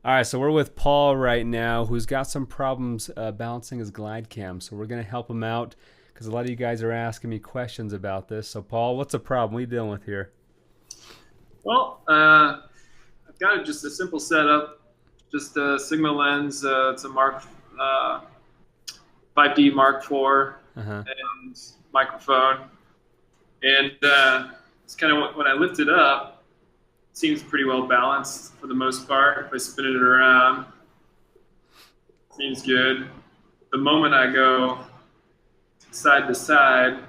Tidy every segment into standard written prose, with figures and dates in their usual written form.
All right, so we're with Paul right now, who's got some problems balancing his Glidecam. So we're going to help him out because a lot of you guys are asking me questions about this. So, Paul, what's the problem? What are you dealing with here? Well, I've got just a simple setup, just a Sigma lens. It's a Mark 5D Mark IV Uh huh. and microphone. And it's kind of when I lift it up, it seems pretty well balanced for the most part. If I spin it around, it seems good. The moment I go side to side,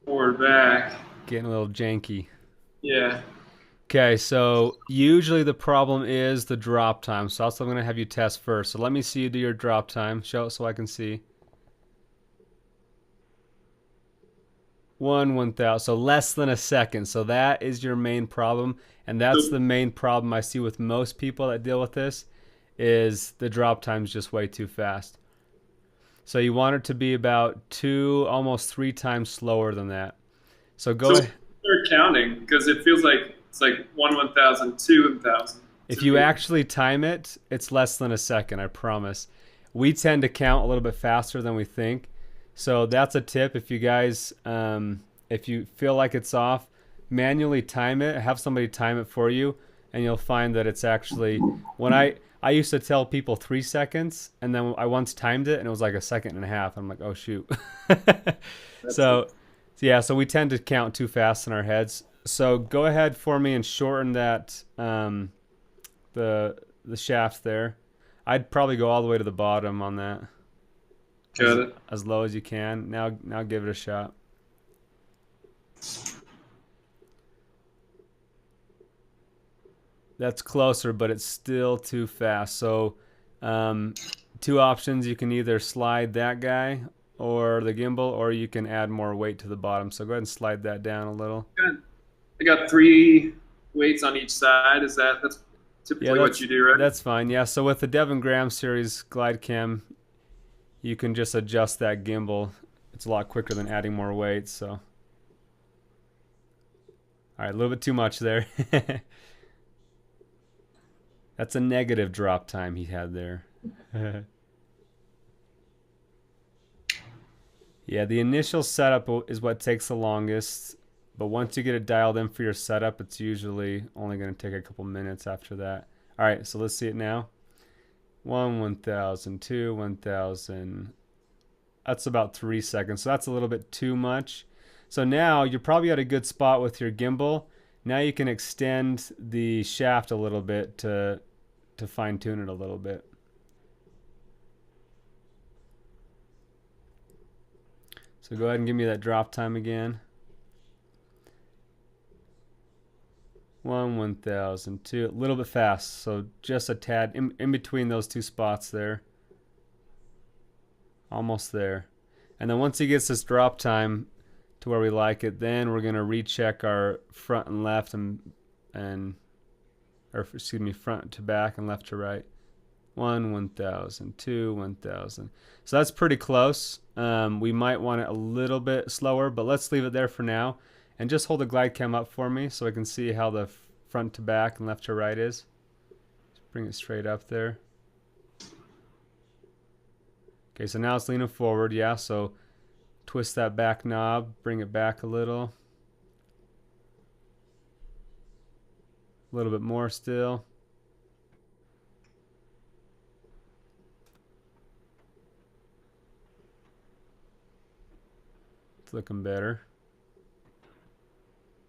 forward back, Getting a little janky. yeah, Okay, so usually the problem is the drop time. So that's what I'm going to have you test first. So let me see you do your drop time. Show it so I can see. 1/1000, so less than a second. So that is your main problem, and that's so the main problem I see with most people that deal with this is the drop time is just way too fast. So you want it to be about two, almost three times slower than that. So go so ahead. start counting because it feels like it's like 1/1000, 2/1000 If to you me. actually time it, it's less than a second, I promise. We tend to count a little bit faster than we think. So that's a tip. If you guys, if you feel like it's off, manually time it. Have somebody time it for you, and you'll find that it's actually when I used to tell people 3 seconds, and then I once timed it, and it was like a second and a half. I'm like, oh shoot. That's so yeah, so we tend to count too fast in our heads. So go ahead for me and shorten that the shaft there. I'd probably go all the way to the bottom on that, got as it. as low as you can. Now give it a shot. That's closer, but it's still too fast. So, um, two options: you can either slide that guy or the gimbal, or you can add more weight to the bottom. So go ahead and slide that down a little. Good. I got three weights on each side. That's Yeah, typically what that's you do, right? that's fine. Yeah, so with the Devon Graham series glide cam, you can just adjust that gimbal. It's a lot quicker than adding more weight. So, all right, a little bit too much there. That's a negative drop time he had there. Yeah, the initial setup is what takes the longest, but once you get it dialed in for your setup, it's usually only going to take a couple minutes after that. All right, so let's see it now. 1/1000, 2/1000. That's about 3 seconds, so that's a little bit too much. So now you're probably at a good spot with your gimbal. Now you can extend the shaft a little bit to fine tune it a little bit. So go ahead and give me that drop time again. 1/1000, two, a little bit fast. So just a tad in between those two spots there. Almost there. And then once he gets this drop time to where we like it, then we're going to recheck our front and left and or excuse me, front to back and left to right. 1/1000, 2/1000. So that's pretty close. We might want it a little bit slower, but let's leave it there for now. And just hold the glide cam up for me so I can see how the front to back and left to right is. Just bring it straight up there. Okay, so now it's leaning forward, yeah, so twist that back knob, bring it back a little bit more still. It's looking better.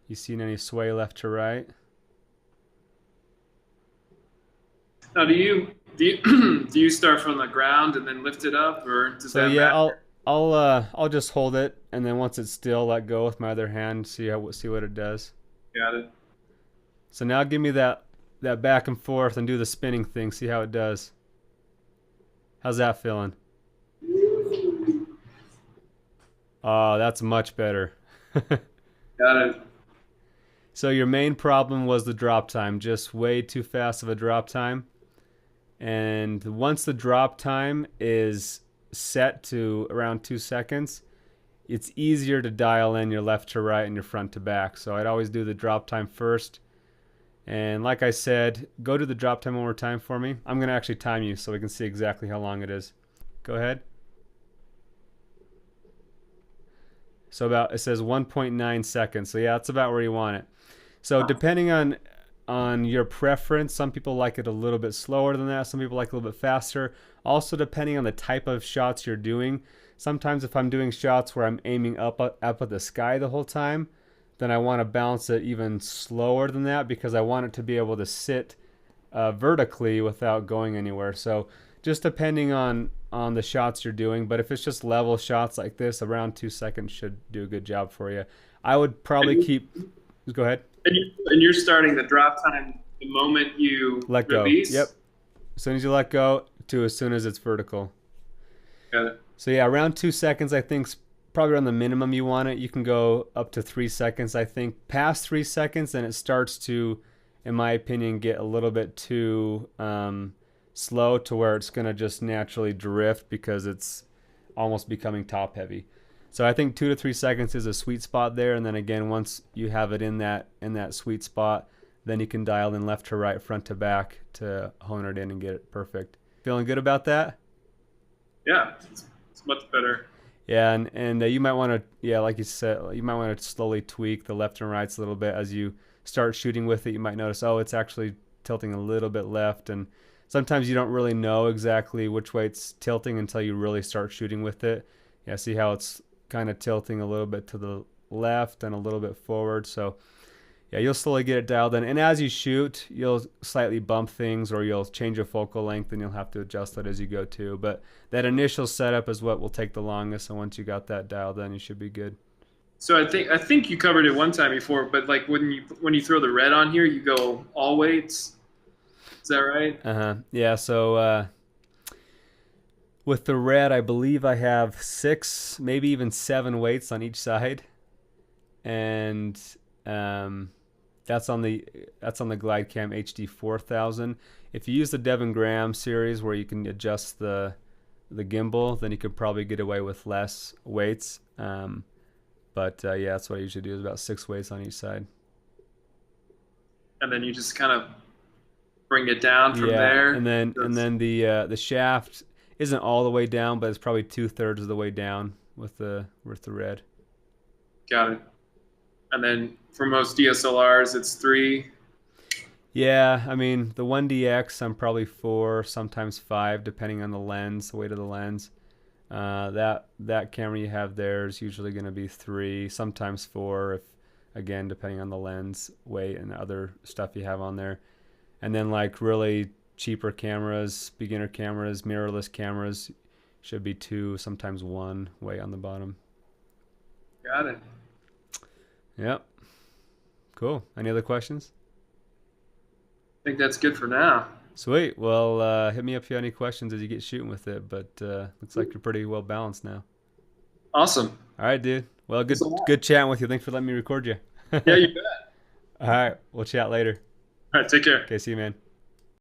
You seen any sway left to right? Now, do you do you start from the ground and then lift it up, or does So that yeah, matter? I'll just hold it, and then once it's still, let go with my other hand. See what it does. Got it. So now give me that back and forth and do the spinning thing. See how it does. How's that feeling? Oh, that's much better. Got it. So your main problem was the drop time, just way too fast of a drop time. And once the drop time is set to around 2 seconds, it's easier to dial in your left to right and your front to back. So I'd always do the drop time first, And like I said, go to the drop time one more time for me. I'm going to actually time you so we can see exactly how long it is. Go ahead. So about, it says 1.9 seconds. So yeah, that's about where you want it. So depending on your preference, some people like it a little bit slower than that. Some people like it a little bit faster. Also depending on the type of shots you're doing. Sometimes if I'm doing shots where I'm aiming up at the sky the whole time, then I want to balance it even slower than that because I want it to be able to sit vertically without going anywhere. So just depending on the shots you're doing, but if it's just level shots like this, around 2 seconds should do a good job for you. I would probably keep. Go ahead. And you're starting the drop time the moment you Let go. Yep. release. As soon as you let go to as soon as it's vertical. Got it. So yeah, around 2 seconds I think probably around the minimum you want it. You can go up to 3 seconds. I think past 3 seconds, then it starts to, in my opinion, get a little bit too slow to where it's going to just naturally drift because it's almost becoming top heavy. So I think 2 to 3 seconds is a sweet spot there, and then again, once you have it in that sweet spot, then you can dial in left to right, front to back to hone it in and get it perfect. Feeling good about that? Yeah, it's much better. Yeah, and you might want to, yeah, like you said, you might want to slowly tweak the left and rights a little bit as you start shooting with it. You might notice, oh, it's actually tilting a little bit left, and sometimes you don't really know exactly which way it's tilting until you really start shooting with it. Yeah, see how it's kind of tilting a little bit to the left and a little bit forward. So yeah, you'll slowly get it dialed in. And as you shoot, you'll slightly bump things or you'll change your focal length and you'll have to adjust that as you go too. But that initial setup is what will take the longest. And once you got that dialed in, you should be good. So I think you covered it one time before, but like when you throw the red on here, you go all weights. Is that right? Uh-huh. Yeah, so with the red, I believe I have 6, maybe even 7 weights on each side. And that's on the Glidecam HD 4000. If you use the Devin Graham series where you can adjust the gimbal, then you could probably get away with less weights. But yeah, that's what I usually do is about 6 weights on each side. And then you just kind of bring it down from there. And then the shaft isn't all the way down, but it's probably 2/3 of the way down with the red. Got it. And then for most DSLRs, it's 3. Yeah, I mean the 1DX, I'm probably 4, sometimes 5, depending on the lens, the weight of the lens. That camera you have there is usually going to be 3, sometimes 4, if again depending on the lens weight and other stuff you have on there. And then like really cheaper cameras, beginner cameras, mirrorless cameras should be 2, sometimes 1 weight on the bottom. Got it. Yep. Cool. Any other questions? I think that's good for now. Sweet. Well, hit me up if you have any questions as you get shooting with it. But looks like you're pretty well balanced now. Awesome. All right, dude. Well, Thanks a lot. good chatting with you. Thanks for letting me record you. Yeah, you bet. All right. We'll chat later. All right, take care. Okay, see you, man.